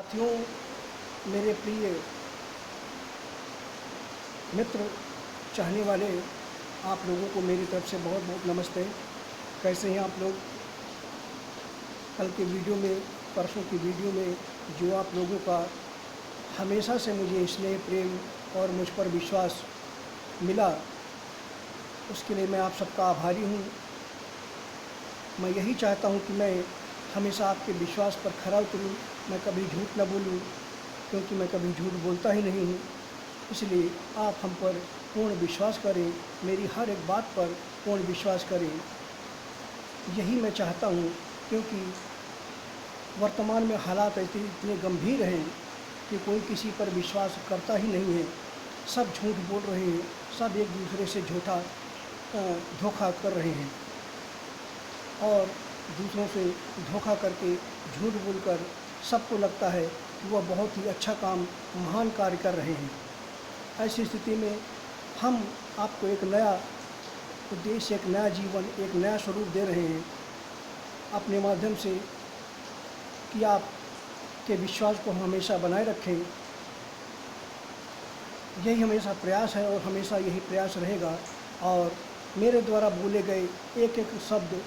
साथियों, मेरे प्रिय मित्र, चाहने वाले आप लोगों को मेरी तरफ से बहुत बहुत नमस्ते। कैसे हैं आप लोग? कल के वीडियो में, परसों की वीडियो में जो आप लोगों का हमेशा से मुझे स्नेह, प्रेम और मुझ पर विश्वास मिला, उसके लिए मैं आप सबका आभारी हूँ। मैं यही चाहता हूँ कि मैं हमेशा आपके विश्वास पर खरा उतरूँ, मैं कभी झूठ न बोलूँ, क्योंकि मैं कभी झूठ बोलता ही नहीं हूँ। इसलिए आप हम पर पूर्ण विश्वास करें, मेरी हर एक बात पर पूर्ण विश्वास करें, यही मैं चाहता हूँ। क्योंकि वर्तमान में हालात ऐसे इतने गंभीर हैं कि कोई किसी पर विश्वास करता ही नहीं है। सब झूठ बोल रहे हैं, सब एक दूसरे से धोखा कर रहे हैं और दूसरों से धोखा करके, झूठ बोलकर सबको लगता है कि वह बहुत ही अच्छा काम, महान कार्य कर रहे हैं। ऐसी स्थिति में हम आपको एक नया उद्देश्य, एक नया जीवन, एक नया स्वरूप दे रहे हैं अपने माध्यम से, कि आपके विश्वास को हमेशा बनाए रखें। यही हमेशा प्रयास है और हमेशा यही प्रयास रहेगा। और मेरे द्वारा बोले गए एक एक शब्द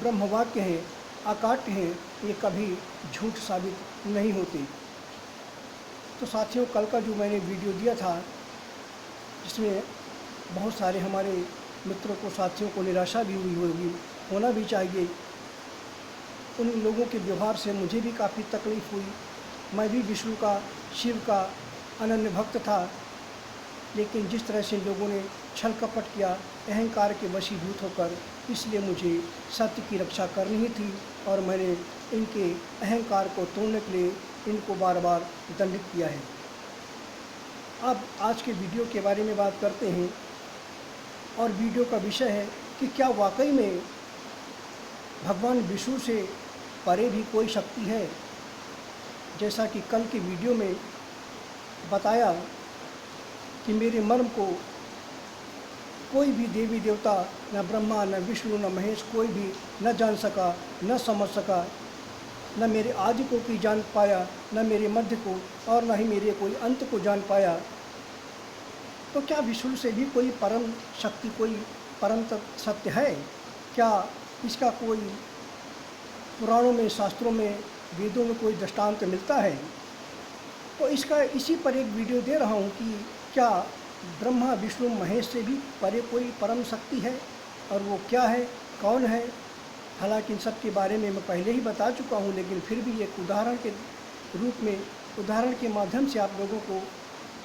ब्रह्म वाक्य हैं, अकाट्य हैं, ये कभी झूठ साबित नहीं होते। तो साथियों, कल का जो मैंने वीडियो दिया था, जिसमें बहुत सारे हमारे मित्रों को, साथियों को निराशा भी हुई होगी, होना भी चाहिए। उन लोगों के व्यवहार से मुझे भी काफ़ी तकलीफ़ हुई। मैं भी विष्णु का, शिव का अनन्य भक्त था, लेकिन जिस तरह से लोगों ने छल कपट किया, अहंकार के वशीभूत होकर, इसलिए मुझे सत्य की रक्षा करनी ही थी और मैंने इनके अहंकार को तोड़ने के लिए इनको बार बार दंडित किया है। अब आज के वीडियो के बारे में बात करते हैं और वीडियो का विषय है कि क्या वाकई में भगवान विष्णु से परे भी कोई शक्ति है। जैसा कि कल के वीडियो में बताया कि मेरे मर्म को कोई भी देवी देवता, न ब्रह्मा, न विष्णु, न महेश, कोई भी न जान सका, न समझ सका, न मेरे आदि को कोई जान पाया, न मेरे मध्य को, और न ही मेरे कोई अंत को जान पाया। तो क्या विष्णु से भी कोई परम शक्ति, कोई परम सत्य है? क्या इसका कोई पुराणों में, शास्त्रों में, वेदों में कोई दृष्टांत मिलता है? तो इसी पर एक वीडियो दे रहा हूँ कि क्या ब्रह्मा, विष्णु, महेश से भी परे कोई परम शक्ति है, और वो क्या है, कौन है। हालांकि इन सब के बारे में मैं पहले ही बता चुका हूँ, लेकिन फिर भी एक उदाहरण के रूप में, उदाहरण के माध्यम से आप लोगों को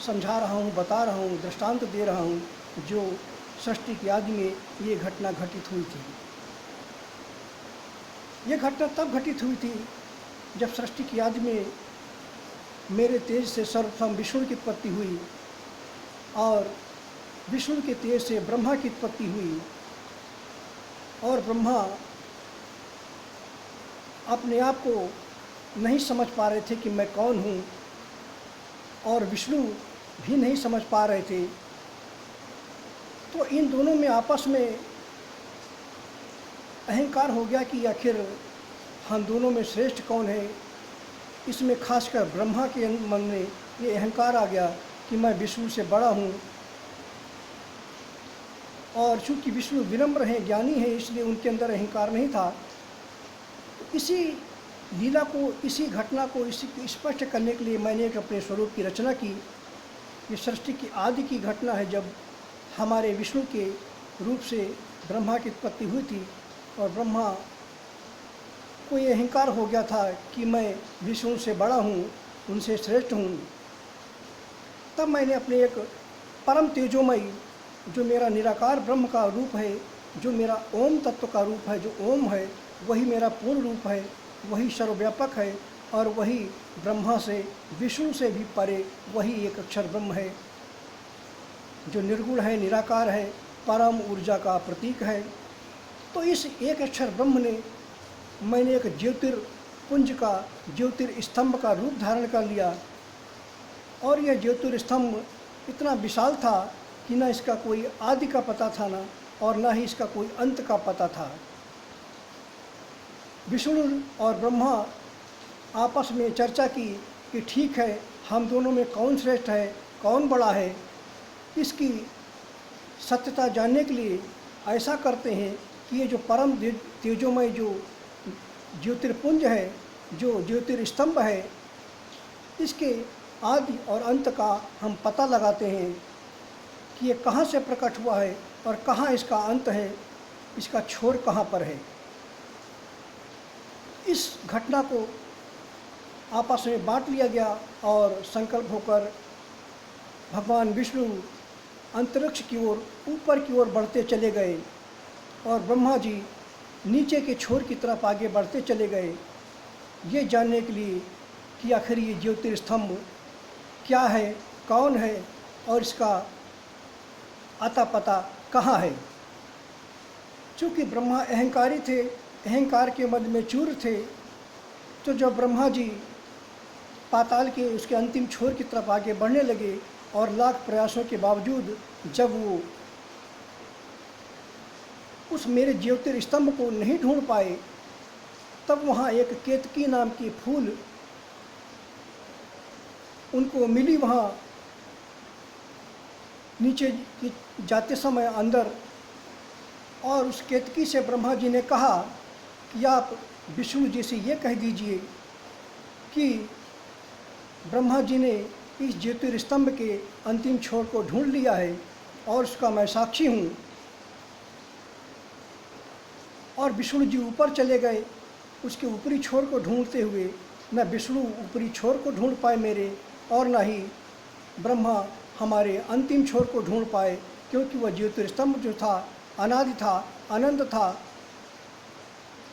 समझा रहा हूँ, बता रहा हूँ, दृष्टांत दे रहा हूँ, जो सृष्टि के आदि में ये घटना घटित हुई थी। ये घटना तब घटित हुई थी जब सृष्टि के आदि में मेरे तेज से सर्वप्रथम विष्णु की उत्पत्ति हुई और विष्णु के तेज से ब्रह्मा की उत्पत्ति हुई। और ब्रह्मा अपने आप को नहीं समझ पा रहे थे कि मैं कौन हूँ, और विष्णु भी नहीं समझ पा रहे थे। तो इन दोनों में आपस में अहंकार हो गया कि आखिर हम दोनों में श्रेष्ठ कौन है। इसमें खासकर ब्रह्मा के मन में ये अहंकार आ गया कि मैं विष्णु से बड़ा हूँ, और चूँकि विष्णु विनम्र हैं, ज्ञानी हैं, इसलिए उनके अंदर अहंकार नहीं था। इसी लीला को, इसी घटना को स्पष्ट करने के लिए मैंने एक अपने स्वरूप की रचना की। ये सृष्टि की आदि की घटना है, जब हमारे विष्णु के रूप से ब्रह्मा की उत्पत्ति हुई थी और ब्रह्मा को ये अहंकार हो गया था कि मैं विष्णु से बड़ा हूँ, उनसे श्रेष्ठ हूँ। तब मैंने अपने एक परम तेजोमयी, जो मेरा निराकार ब्रह्म का रूप है, जो मेरा ओम तत्व का रूप है, जो ओम है, वही मेरा पूर्ण रूप है, वही सर्वव्यापक है, और वही ब्रह्मा से, विष्णु से भी परे वही एक अक्षर ब्रह्म है, जो निर्गुण है, निराकार है, परम ऊर्जा का प्रतीक है। तो इस एक अक्षर ब्रह्म ने, मैंने एक ज्योतिर्पुंज का, ज्योतिर्स्तंभ का रूप धारण कर लिया, और यह ज्योतिर्स्तंभ इतना विशाल था कि न इसका कोई आदि का पता था, न और न ही इसका कोई अंत का पता था। विष्णु और ब्रह्मा आपस में चर्चा की कि ठीक है, हम दोनों में कौन श्रेष्ठ है, कौन बड़ा है। इसकी सत्यता जानने के लिए ऐसा करते हैं कि ये जो परम तेजोमय जो ज्योतिर्पुंज है, जो ज्योतिर्स्तंभ है, इसके आदि और अंत का हम पता लगाते हैं कि ये कहाँ से प्रकट हुआ है और कहाँ इसका अंत है, इसका छोर कहाँ पर है। इस घटना को आपस में बांट लिया गया और संकल्प होकर भगवान विष्णु अंतरिक्ष की ओर, ऊपर की ओर बढ़ते चले गए और ब्रह्मा जी नीचे के छोर की तरफ आगे बढ़ते चले गए, ये जानने के लिए कि आखिर ये ज्योतिर्स्तंभ क्या है, कौन है और इसका अता पता कहाँ है। चूँकि ब्रह्मा अहंकारी थे, अहंकार के मद में चूर थे, तो जब ब्रह्मा जी पाताल के उसके अंतिम छोर की तरफ आगे बढ़ने लगे और लाख प्रयासों के बावजूद जब वो उस मेरे ज्योतिर्स्तंभ को नहीं ढूंढ पाए, तब वहाँ एक केतकी नाम की फूल उनको मिली। वहाँ नीचे जाते समय अंदर, और उस केतकी से ब्रह्मा जी ने कहा कि आप विष्णु जी से ये कह दीजिए कि ब्रह्मा जी ने इस ज्योतिर्स्तंभ के अंतिम छोर को ढूंढ लिया है और उसका मैं साक्षी हूँ। और विष्णु जी ऊपर चले गए उसके ऊपरी छोर को ढूंढते हुए। न विष्णु ऊपरी छोर को ढूंढ पाए मेरे, और न ही ब्रह्मा हमारे अंतिम छोर को ढूंढ पाए, क्योंकि वह ज्योतिर्स्तंभ जो था अनादि था, अनंत था,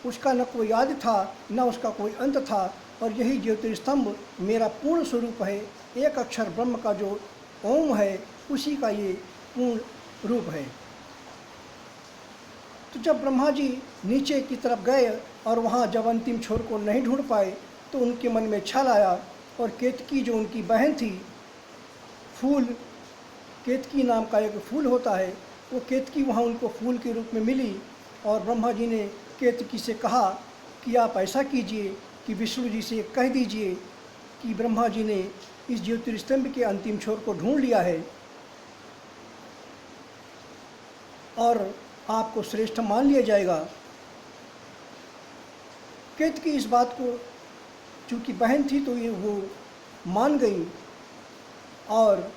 उसका न कोई आदि था न उसका कोई अंत था। और यही ज्योतिर्स्तंभ मेरा पूर्ण स्वरूप है, एक अक्षर ब्रह्म का जो ओम है, उसी का ये पूर्ण रूप है। तो जब ब्रह्मा जी नीचे की तरफ गए और वहाँ जब अंतिम छोर को नहीं ढूंढ पाए, तो उनके मन में छल आया और केतकी जो उनकी बहन थी, फूल, केतकी नाम का एक फूल होता है, वो केतकी वहाँ उनको फूल के रूप में मिली। और ब्रह्मा जी ने केतकी से कहा कि आप ऐसा कीजिए कि विष्णु जी से कह दीजिए कि ब्रह्मा जी ने इस ज्योतिर्स्तंभ के अंतिम छोर को ढूंढ लिया है और आपको श्रेष्ठ मान लिया जाएगा। केतकी इस बात को, चूँकि बहन थी तो ये वो मान गई और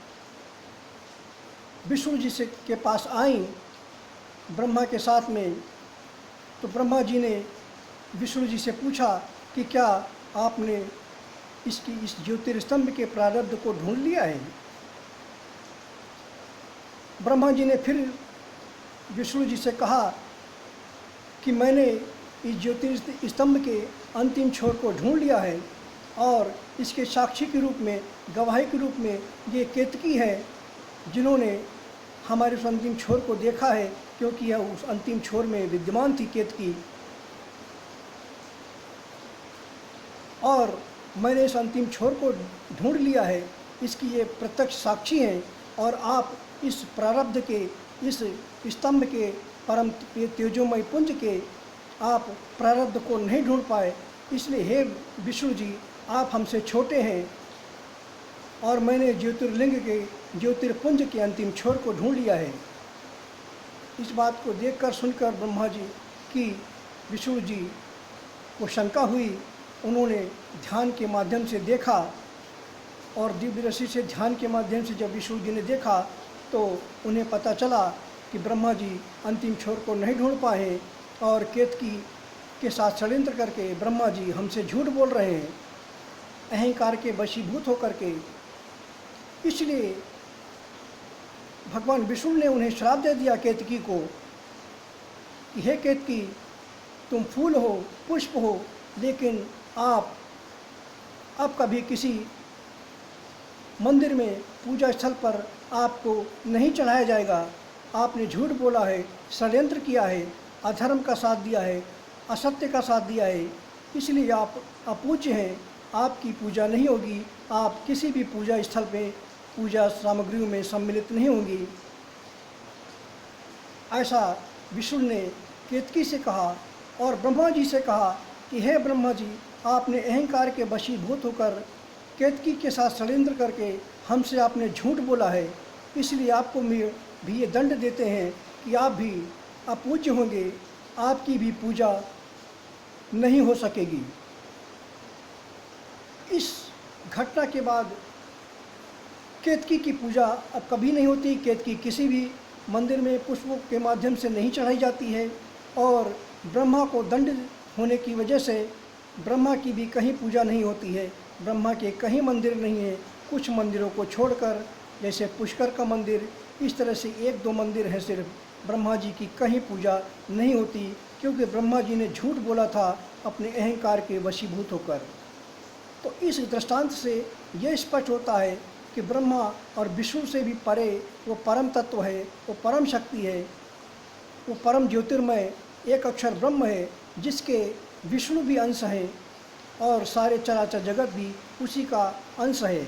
विष्णु जी से के पास आई ब्रह्मा के साथ में। तो ब्रह्मा जी ने विष्णु जी से पूछा कि क्या आपने इस ज्योतिर्स्तंभ के प्रारब्ध को ढूंढ लिया है। ब्रह्मा जी ने फिर विष्णु जी से कहा कि मैंने इस ज्योतिर्स्तंभ के अंतिम छोर को ढूंढ लिया है और इसके साक्षी के रूप में, गवाही के रूप में ये केतकी है, जिन्होंने हमारे उस अंतिम छोर को देखा है, क्योंकि यह उस अंतिम छोर में विद्यमान थी केतकी। और मैंने इस अंतिम छोर को ढूंढ लिया है, इसकी ये प्रत्यक्ष साक्षी हैं। और आप इस प्रारब्ध के, इस स्तंभ के, परम तेजोमय पुंज के आप प्रारब्ध को नहीं ढूंढ पाए, इसलिए हे विष्णु जी, आप हमसे छोटे हैं और मैंने ज्योतिर्लिंग के, ज्योतिर्पुंज के अंतिम छोर को ढूंढ लिया है। इस बात को देखकर सुनकर ब्रह्मा जी की विष्णु जी को शंका हुई। उन्होंने ध्यान के माध्यम से देखा और दिव्य रश्मि से ध्यान के माध्यम से जब विष्णु जी ने देखा तो उन्हें पता चला कि ब्रह्मा जी अंतिम छोर को नहीं ढूंढ पाए और केतकी के साथ षड्यंत्र करके ब्रह्मा जी हमसे झूठ बोल रहे हैं, अहंकार के वशीभूत होकर के। इसलिए भगवान विष्णु ने उन्हें श्राप दे दिया केतकी को कि हे केतकी, तुम फूल हो, पुष्प हो, लेकिन आप अब कभी किसी मंदिर में, पूजा स्थल पर आपको नहीं चढ़ाया जाएगा। आपने झूठ बोला है, षड्यंत्र किया है, अधर्म का साथ दिया है, असत्य का साथ दिया है, इसलिए आप अपूज्य हैं, आपकी पूजा नहीं होगी, आप किसी भी पूजा स्थल पे, पूजा सामग्रियों में सम्मिलित नहीं होंगी। ऐसा विष्णु ने केतकी से कहा और ब्रह्मा जी से कहा कि हे ब्रह्मा जी, आपने अहंकार के वशीभूत होकर केतकी के साथ षड्यंत्र करके हमसे आपने झूठ बोला है, इसलिए आपको भी ये दंड देते हैं कि आप भी अपूज्य होंगे, आपकी भी पूजा नहीं हो सकेगी। इस घटना के बाद केतकी की पूजा अब कभी नहीं होती। केतकी किसी भी मंदिर में पुष्पों के माध्यम से नहीं चढ़ाई जाती है और ब्रह्मा को दंड होने की वजह से ब्रह्मा की भी कहीं पूजा नहीं होती है। ब्रह्मा के कहीं मंदिर नहीं है, कुछ मंदिरों को छोड़कर, जैसे पुष्कर का मंदिर, इस तरह से 1-2 मंदिर हैं सिर्फ, ब्रह्मा जी की कहीं पूजा नहीं होती, क्योंकि ब्रह्मा जी ने झूठ बोला था अपने अहंकार के वशीभूत होकर। तो इस दृष्टांत से यह स्पष्ट होता है कि ब्रह्मा और विष्णु से भी परे वो परम तत्व है, वो परम शक्ति है, वो परम ज्योतिर्मय एक अक्षर ब्रह्म है, जिसके विष्णु भी अंश है और सारे चराचर जगत भी उसी का अंश है।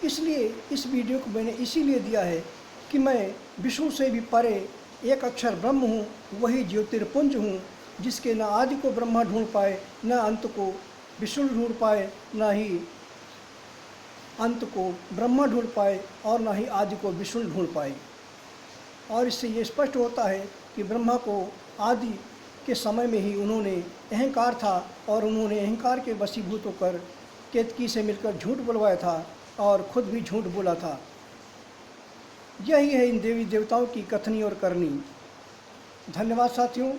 इसलिए इस वीडियो को मैंने इसीलिए दिया है कि मैं विष्णु से भी परे एक अक्षर ब्रह्म हूँ, वही ज्योतिर्पुंज हूँ, जिसके न आदि को ब्रह्मा ढूंढ पाए, न अंत को विष्णु ढूंढ पाए, न ही अंत को ब्रह्मा ढूंढ पाए और न ही आदि को विष्णु ढूंढ पाए। और इससे ये स्पष्ट होता है कि ब्रह्मा को आदि के समय में ही उन्होंने अहंकार था और उन्होंने अहंकार के वशीभूत होकर केतकी से मिलकर झूठ बुलवाया था और खुद भी झूठ बोला था। यही है इन देवी देवताओं की कथनी और करनी। धन्यवाद साथियों।